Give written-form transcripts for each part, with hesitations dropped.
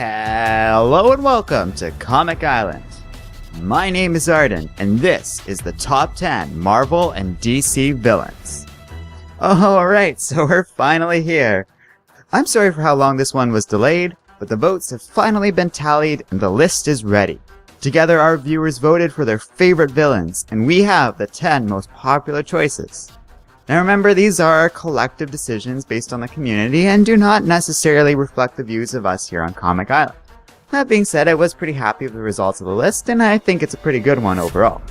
Hello and welcome to Comic Island. My name is Arden, and this is the top 10 Marvel and DC villains. Alright, so we're finally here. I'm sorry for how long this one was delayed, but the votes have finally been tallied and the list is ready. Together our viewers voted for their favorite villains, and we have the 10 most popular choices. Now remember, these are collective decisions based on the community and do not necessarily reflect the views of us here on Comic Island. That being said, I was pretty happy with the results of the list, and I think it's a pretty good one overall.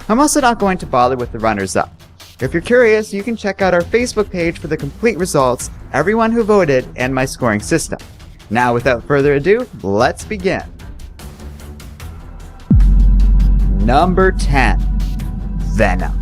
I'm also not going to bother with the runners-up. If you're curious, you can check out our Facebook page for the complete results, everyone who voted, and my scoring system. Now without further ado, let's begin. Number 10. Venom.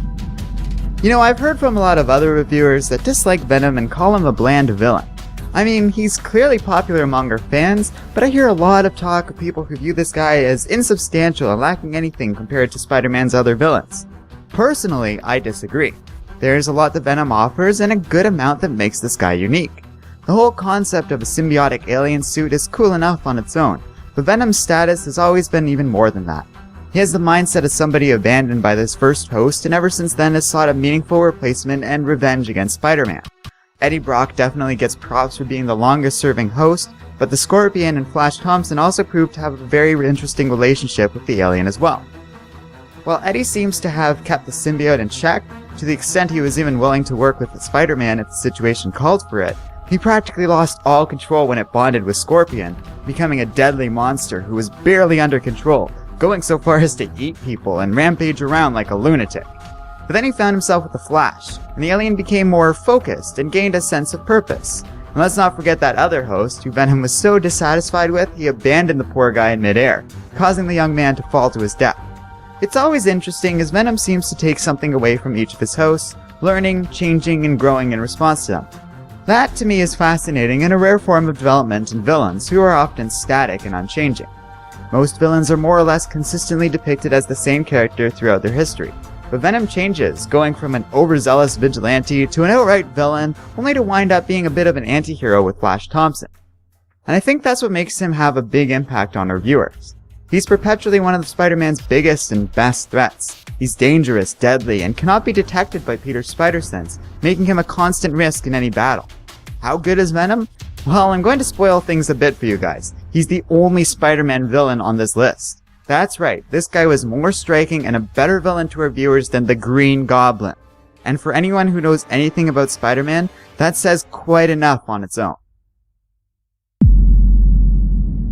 You know, I've heard from a lot of other reviewers that dislike Venom and call him a bland villain. I mean, he's clearly popular among our fans, but I hear a lot of talk of people who view this guy as insubstantial and lacking anything compared to Spider-Man's other villains. Personally, I disagree. There's a lot that Venom offers and a good amount that makes this guy unique. The whole concept of a symbiotic alien suit is cool enough on its own, but Venom's status has always been even more than that. He has the mindset of somebody abandoned by this first host, and ever since then has sought a meaningful replacement and revenge against Spider-Man. Eddie Brock definitely gets props for being the longest serving host, but the Scorpion and Flash Thompson also proved to have a very interesting relationship with the alien as well. While Eddie seems to have kept the symbiote in check, to the extent he was even willing to work with Spider-Man if the situation called for it, he practically lost all control when it bonded with Scorpion, becoming a deadly monster who was barely under control, going so far as to eat people and rampage around like a lunatic. But then he found himself with the Flash, and the alien became more focused and gained a sense of purpose. And let's not forget that other host, who Venom was so dissatisfied with, he abandoned the poor guy in midair, causing the young man to fall to his death. It's always interesting as Venom seems to take something away from each of his hosts, learning, changing, and growing in response to them. That to me is fascinating and a rare form of development in villains who are often static and unchanging. Most villains are more or less consistently depicted as the same character throughout their history, but Venom changes, going from an overzealous vigilante to an outright villain, only to wind up being a bit of an anti-hero with Flash Thompson. And I think that's what makes him have a big impact on our viewers. He's perpetually one of Spider-Man's biggest and best threats. He's dangerous, deadly, and cannot be detected by Peter's spider sense, making him a constant risk in any battle. How good is Venom? Well, I'm going to spoil things a bit for you guys. He's the only Spider-Man villain on this list. That's right, this guy was more striking and a better villain to our viewers than the Green Goblin. And for anyone who knows anything about Spider-Man, that says quite enough on its own.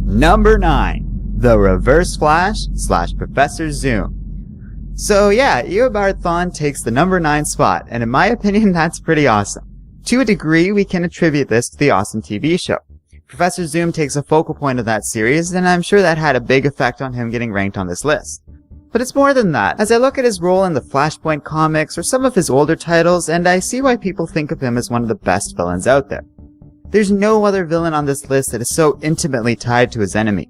Number 9. The Reverse Flash / Professor Zoom. So yeah, Eobard Thawne takes the number 9 spot, and in my opinion that's pretty awesome. To a degree, we can attribute this to the awesome TV show. Professor Zoom takes a focal point of that series, and I'm sure that had a big effect on him getting ranked on this list. But it's more than that. As I look at his role in the Flashpoint comics or some of his older titles, and I see why people think of him as one of the best villains out there. There's no other villain on this list that is so intimately tied to his enemy.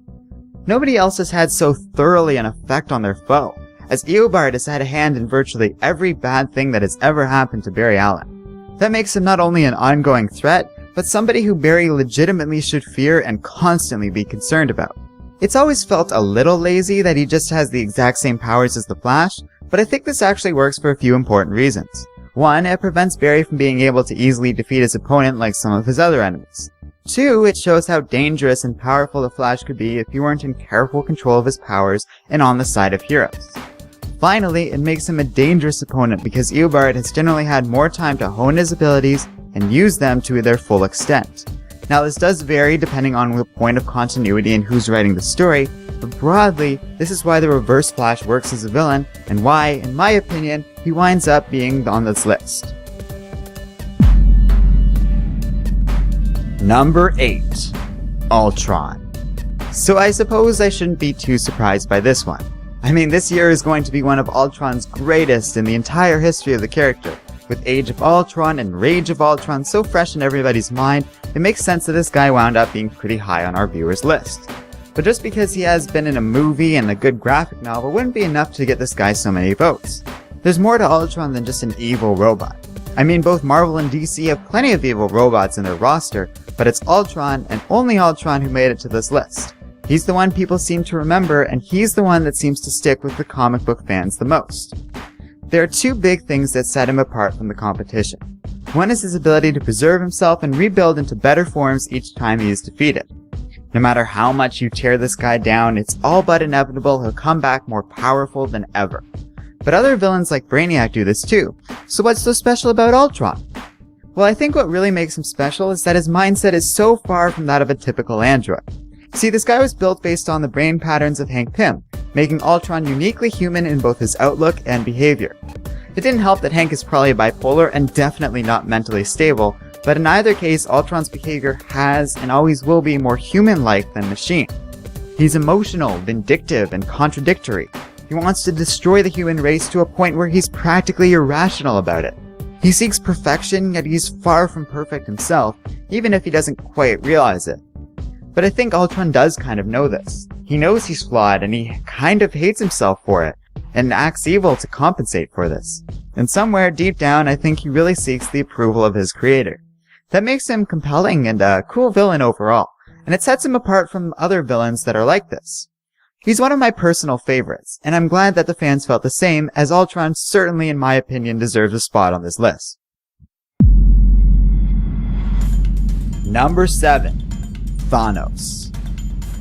Nobody else has had so thoroughly an effect on their foe, as Eobard has had a hand in virtually every bad thing that has ever happened to Barry Allen. That makes him not only an ongoing threat, but somebody who Barry legitimately should fear and constantly be concerned about. It's always felt a little lazy that he just has the exact same powers as the Flash, but I think this actually works for a few important reasons. One, it prevents Barry from being able to easily defeat his opponent like some of his other enemies. Two, it shows how dangerous and powerful the Flash could be if he weren't in careful control of his powers and on the side of heroes. Finally, it makes him a dangerous opponent because Eobard has generally had more time to hone his abilities and use them to their full extent. Now this does vary depending on the point of continuity and who's writing the story, but broadly, this is why the Reverse Flash works as a villain, and why, in my opinion, he winds up being on this list. Number 8. Ultron. So I suppose I shouldn't be too surprised by this one. I mean, this year is going to be one of Ultron's greatest in the entire history of the character. With Age of Ultron and Rage of Ultron so fresh in everybody's mind, it makes sense that this guy wound up being pretty high on our viewers' list. But just because he has been in a movie and a good graphic novel wouldn't be enough to get this guy so many votes. There's more to Ultron than just an evil robot. I mean, both Marvel and DC have plenty of evil robots in their roster, but it's Ultron and only Ultron who made it to this list. He's the one people seem to remember, and he's the one that seems to stick with the comic book fans the most. There are two big things that set him apart from the competition. One is his ability to preserve himself and rebuild into better forms each time he is defeated. No matter how much you tear this guy down, it's all but inevitable he'll come back more powerful than ever. But other villains like Brainiac do this too, so what's so special about Ultron? Well, I think what really makes him special is that his mindset is so far from that of a typical android. See, this guy was built based on the brain patterns of Hank Pym, making Ultron uniquely human in both his outlook and behavior. It didn't help that Hank is probably bipolar and definitely not mentally stable, but in either case, Ultron's behavior has and always will be more human-like than machine. He's emotional, vindictive, and contradictory. He wants to destroy the human race to a point where he's practically irrational about it. He seeks perfection, yet he's far from perfect himself, even if he doesn't quite realize it. But I think Ultron does kind of know this. He knows he's flawed, and he kind of hates himself for it, and acts evil to compensate for this. And somewhere deep down, I think he really seeks the approval of his creator. That makes him compelling and a cool villain overall, and it sets him apart from other villains that are like this. He's one of my personal favorites, and I'm glad that the fans felt the same, as Ultron certainly in my opinion deserves a spot on this list. Number 7. Thanos.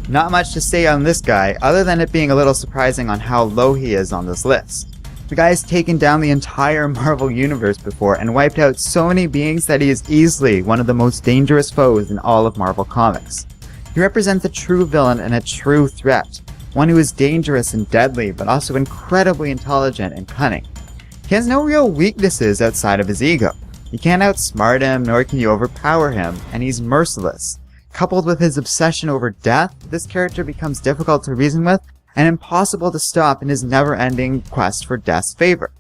Not much to say on this guy, other than it being a little surprising on how low he is on this list. The guy's taken down the entire Marvel Universe before and wiped out so many beings that he is easily one of the most dangerous foes in all of Marvel Comics. He represents a true villain and a true threat, one who is dangerous and deadly, but also incredibly intelligent and cunning. He has no real weaknesses outside of his ego. You can't outsmart him, nor can you overpower him, and he's merciless. Coupled with his obsession over death, this character becomes difficult to reason with and impossible to stop in his never-ending quest for death's favor.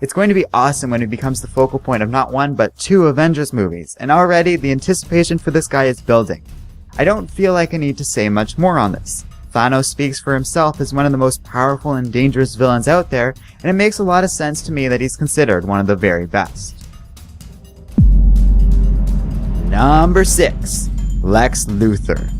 It's going to be awesome when he becomes the focal point of not one but 2 Avengers movies, and already the anticipation for this guy is building. I don't feel like I need to say much more on this. Thanos speaks for himself as one of the most powerful and dangerous villains out there, and it makes a lot of sense to me that he's considered one of the very best. Number 6. Lex Luthor.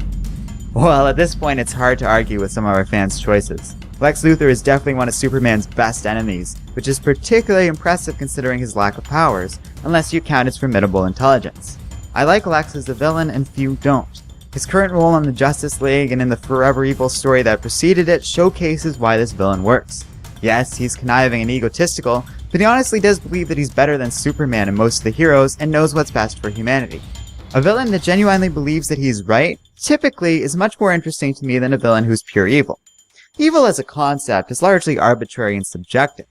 Well, at this point it's hard to argue with some of our fans' choices. Lex Luthor is definitely one of Superman's best enemies, which is particularly impressive considering his lack of powers, unless you count his formidable intelligence. I like Lex as a villain and few don't. His current role in the Justice League and in the Forever Evil story that preceded it showcases why this villain works. Yes, he's conniving and egotistical, but he honestly does believe that he's better than Superman and most of the heroes and knows what's best for humanity. A villain that genuinely believes that he's right, typically, is much more interesting to me than a villain who's pure evil. Evil as a concept is largely arbitrary and subjective,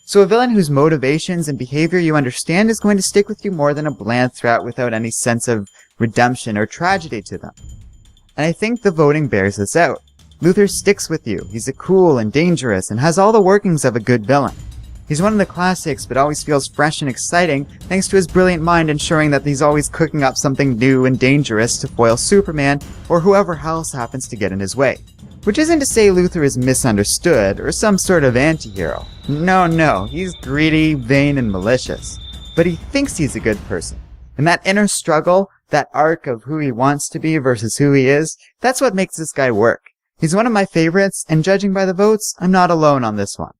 so a villain whose motivations and behavior you understand is going to stick with you more than a bland threat without any sense of redemption or tragedy to them. And I think the voting bears this out. Luthor sticks with you, he's cool and dangerous, and has all the workings of a good villain. He's one of the classics, but always feels fresh and exciting thanks to his brilliant mind ensuring that he's always cooking up something new and dangerous to foil Superman or whoever else happens to get in his way. Which isn't to say Luthor is misunderstood or some sort of anti-hero. No, he's greedy, vain, and malicious. But he thinks he's a good person. And that inner struggle, that arc of who he wants to be versus who he is, that's what makes this guy work. He's one of my favorites, and judging by the votes, I'm not alone on this one.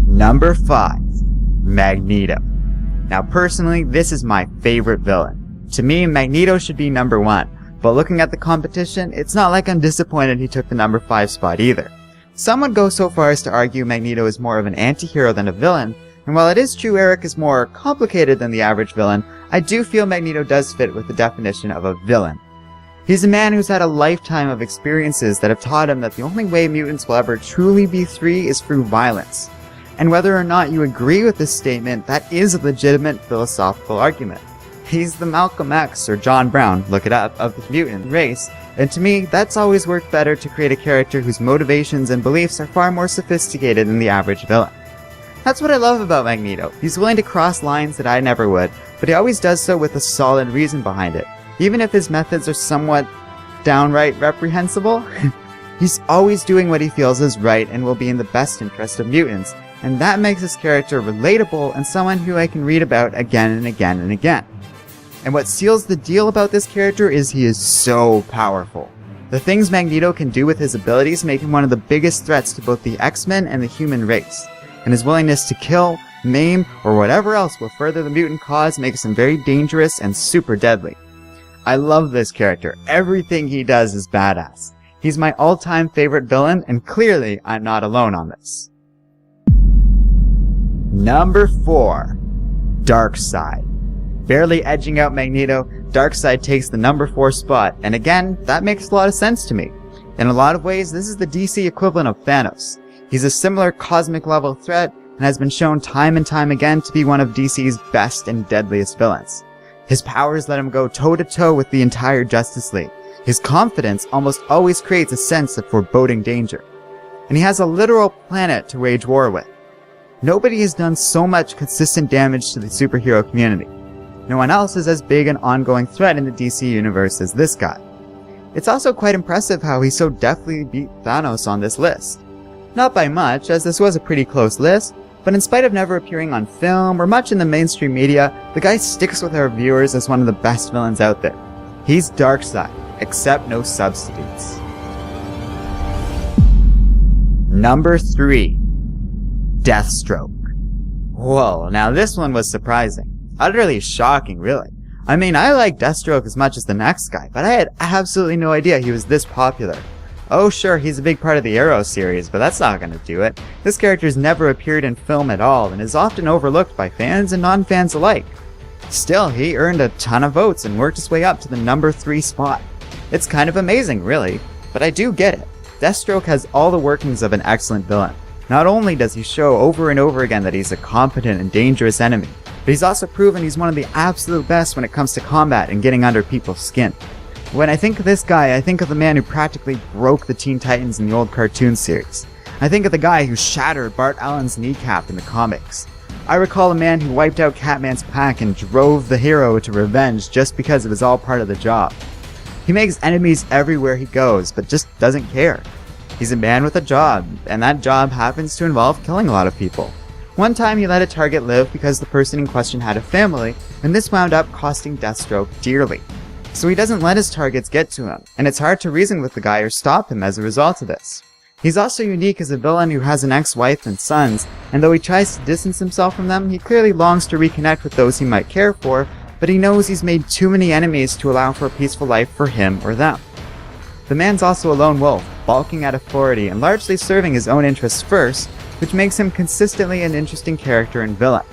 Number 5. Magneto. Now personally, this is my favorite villain. To me, Magneto should be number 1, but looking at the competition, it's not like I'm disappointed he took the number 5 spot either. Some would go so far as to argue Magneto is more of an anti-hero than a villain, and while it is true Eric is more complicated than the average villain, I do feel Magneto does fit with the definition of a villain. He's a man who's had a lifetime of experiences that have taught him that the only way mutants will ever truly be free is through violence. And whether or not you agree with this statement, that is a legitimate philosophical argument. He's the Malcolm X, or John Brown, look it up, of the mutant race, and to me, that's always worked better to create a character whose motivations and beliefs are far more sophisticated than the average villain. That's what I love about Magneto. He's willing to cross lines that I never would, but he always does so with a solid reason behind it. Even if his methods are somewhat downright reprehensible, he's always doing what he feels is right and will be in the best interest of mutants, and that makes his character relatable and someone who I can read about again and again and again. And what seals the deal about this character is he is so powerful. The things Magneto can do with his abilities make him one of the biggest threats to both the X-Men and the human race. And his willingness to kill, maim, or whatever else will further the mutant cause makes him very dangerous and super deadly. I love this character. Everything he does is badass. He's my all-time favorite villain, and clearly I'm not alone on this. Number 4. Darkseid. Barely edging out Magneto, Darkseid takes the number 4 spot, and again, that makes a lot of sense to me. In a lot of ways, this is the DC equivalent of Thanos. He's a similar cosmic level threat, and has been shown time and time again to be one of DC's best and deadliest villains. His powers let him go toe-to-toe with the entire Justice League. His confidence almost always creates a sense of foreboding danger. And he has a literal planet to wage war with. Nobody has done so much consistent damage to the superhero community. No one else is as big an ongoing threat in the DC universe as this guy. It's also quite impressive how he so deftly beat Thanos on this list. Not by much, as this was a pretty close list, but in spite of never appearing on film or much in the mainstream media, the guy sticks with our viewers as one of the best villains out there. He's Darkseid, except no substitutes. Number 3. Deathstroke. Whoa, now this one was surprising. Utterly shocking, really. I mean, I like Deathstroke as much as the next guy, but I had absolutely no idea he was this popular. Oh sure, he's a big part of the Arrow series, but that's not gonna do it. This character's never appeared in film at all, and is often overlooked by fans and non-fans alike. Still, he earned a ton of votes and worked his way up to the number 3 spot. It's kind of amazing, really, but I do get it. Deathstroke has all the workings of an excellent villain. Not only does he show over and over again that he's a competent and dangerous enemy, but he's also proven he's one of the absolute best when it comes to combat and getting under people's skin. When I think of this guy, I think of the man who practically broke the Teen Titans in the old cartoon series. I think of the guy who shattered Bart Allen's kneecap in the comics. I recall a man who wiped out Catman's pack and drove the hero to revenge just because it was all part of the job. He makes enemies everywhere he goes, but just doesn't care. He's a man with a job, and that job happens to involve killing a lot of people. One time he let a target live because the person in question had a family, and this wound up costing Deathstroke dearly. So he doesn't let his targets get to him, and it's hard to reason with the guy or stop him as a result of this. He's also unique as a villain who has an ex-wife and sons, and though he tries to distance himself from them, he clearly longs to reconnect with those he might care for, but he knows he's made too many enemies to allow for a peaceful life for him or them. The man's also a lone wolf, balking at authority and largely serving his own interests first, which makes him consistently an interesting character and villain.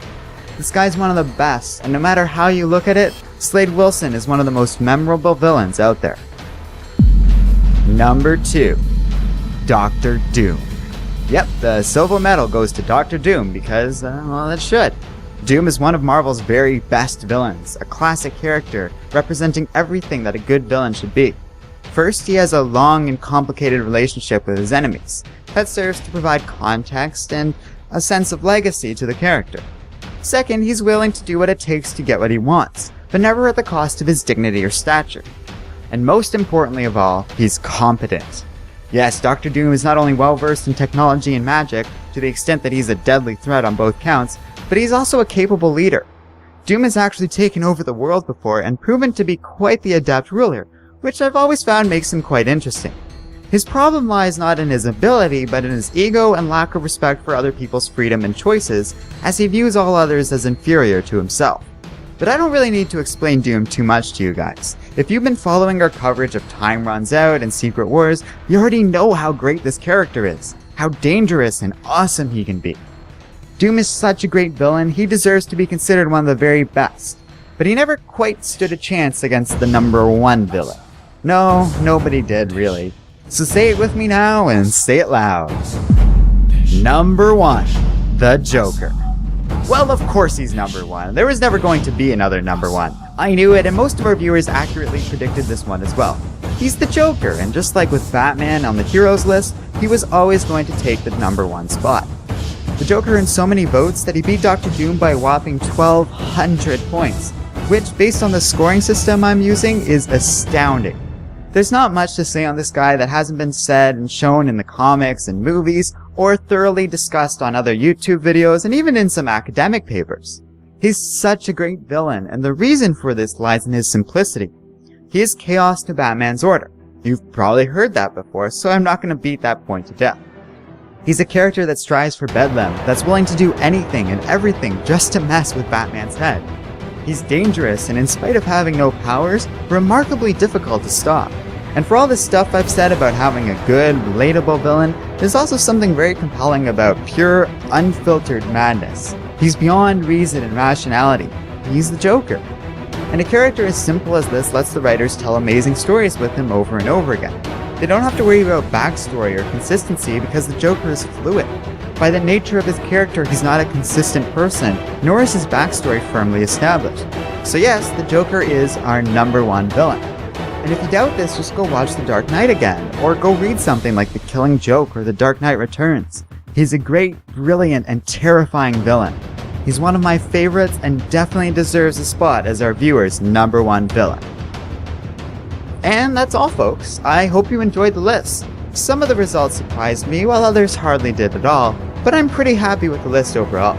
This guy's one of the best, and no matter how you look at it, Slade Wilson is one of the most memorable villains out there. Number 2. Dr. Doom. Yep, the silver medal goes to Dr. Doom because, well, it should. Doom is one of Marvel's very best villains, a classic character representing everything that a good villain should be. First, he has a long and complicated relationship with his enemies. That serves to provide context and a sense of legacy to the character. Second, he's willing to do what it takes to get what he wants, but never at the cost of his dignity or stature. And most importantly of all, he's competent. Yes, Dr. Doom is not only well-versed in technology and magic, to the extent that he's a deadly threat on both counts, but he's also a capable leader. Doom has actually taken over the world before and proven to be quite the adept ruler, which I've always found makes him quite interesting. His problem lies not in his ability, but in his ego and lack of respect for other people's freedom and choices, as he views all others as inferior to himself. But I don't really need to explain Doom too much to you guys. If you've been following our coverage of Time Runs Out and Secret Wars, you already know how great this character is, how dangerous and awesome he can be. Doom is such a great villain, he deserves to be considered one of the very best. But he never quite stood a chance against the number 1 villain. No, nobody did, really. So say it with me now, and say it loud. Number 1. The Joker. Well, of course he's number 1. There was never going to be another number 1. I knew it, and most of our viewers accurately predicted this one as well. He's the Joker, and just like with Batman on the heroes list, he was always going to take the number 1 spot. The Joker earned so many votes that he beat Dr. Doom by a whopping 1,200 points, which, based on the scoring system I'm using, is astounding. There's not much to say on this guy that hasn't been said and shown in the comics and movies, or thoroughly discussed on other YouTube videos and even in some academic papers. He's such a great villain, and the reason for this lies in his simplicity. He is chaos to Batman's order. You've probably heard that before, so I'm not going to beat that point to death. He's a character that strives for bedlam, that's willing to do anything and everything just to mess with Batman's head. He's dangerous, and in spite of having no powers, remarkably difficult to stop. And for all this stuff I've said about having a good, relatable villain, there's also something very compelling about pure, unfiltered madness. He's beyond reason and rationality. He's the Joker. And a character as simple as this lets the writers tell amazing stories with him over and over again. They don't have to worry about backstory or consistency because the Joker is fluid. By the nature of his character, he's not a consistent person, nor is his backstory firmly established. So yes, the Joker is our #1 villain. And if you doubt this, just go watch The Dark Knight again, or go read something like The Killing Joke or The Dark Knight Returns. He's a great, brilliant, and terrifying villain. He's one of my favorites and definitely deserves a spot as our viewers' #1 villain. And that's all, folks. I hope you enjoyed the list. Some of the results surprised me, while others hardly did at all, but I'm pretty happy with the list overall.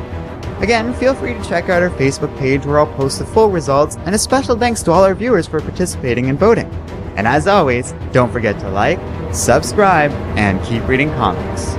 Again, feel free to check out our Facebook page where I'll post the full results, and a special thanks to all our viewers for participating and voting. And as always, don't forget to like, subscribe, and keep reading comics.